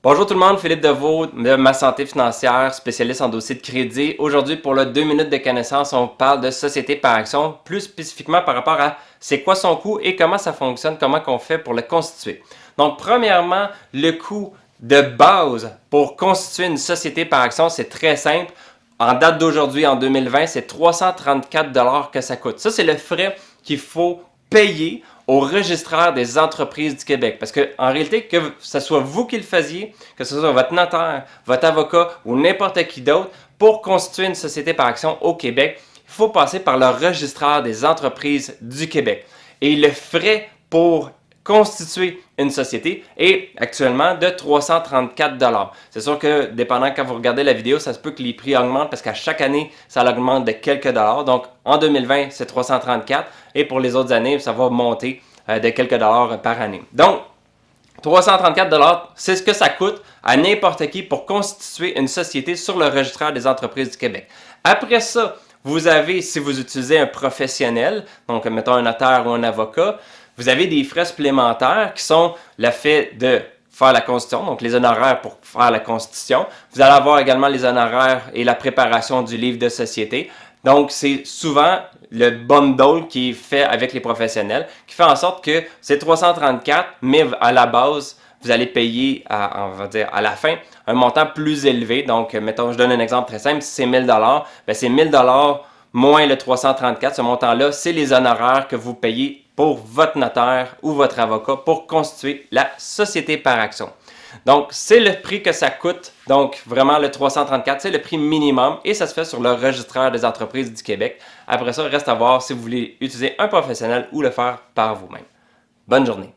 Bonjour tout le monde, Philippe Deveau de Ma Santé Financière, spécialiste en dossier de crédit. Aujourd'hui, pour le 2 minutes de connaissance, on parle de société par action, plus spécifiquement par rapport à c'est quoi son coût et comment ça fonctionne, comment qu'on fait pour le constituer. Donc, premièrement, le coût de base pour constituer une société par action, c'est très simple. En date d'aujourd'hui, en 2020, c'est 334 $ que ça coûte. Ça, c'est le frais qu'il faut payer au registraire des entreprises du Québec. Parce que en réalité, que ce soit vous qui le faisiez, que ce soit votre notaire, votre avocat ou n'importe qui d'autre, pour constituer une société par action au Québec, il faut passer par le registraire des entreprises du Québec. Et le frais pour constituer une société est actuellement de 334 $. C'est sûr que, dépendant quand vous regardez la vidéo, ça se peut que les prix augmentent parce qu'à chaque année, ça augmente de quelques dollars. Donc, en 2020, c'est 334 et pour les autres années, ça va monter de quelques dollars par année. Donc, 334 $, c'est ce que ça coûte à n'importe qui pour constituer une société sur le registraire des entreprises du Québec. Après ça, vous avez, si vous utilisez un professionnel, donc mettons un notaire ou un avocat, vous avez des frais supplémentaires qui sont le fait de faire la constitution, donc les honoraires pour faire la constitution. Vous allez avoir également les honoraires et la préparation du livre de société. Donc, c'est souvent le bundle qui est fait avec les professionnels, qui fait en sorte que c'est 334, mais à la base, vous allez payer, on va dire, à la fin, un montant plus élevé. Donc, mettons, je donne un exemple très simple, si c'est 1000 $, ben c'est 1000 $ moins le 334. Ce montant-là, c'est les honoraires que vous payez pour votre notaire ou votre avocat pour constituer la société par action. Donc, c'est le prix que ça coûte. Donc, vraiment, le 334, c'est le prix minimum et ça se fait sur le registraire des entreprises du Québec. Après ça, il reste à voir si vous voulez utiliser un professionnel ou le faire par vous-même. Bonne journée!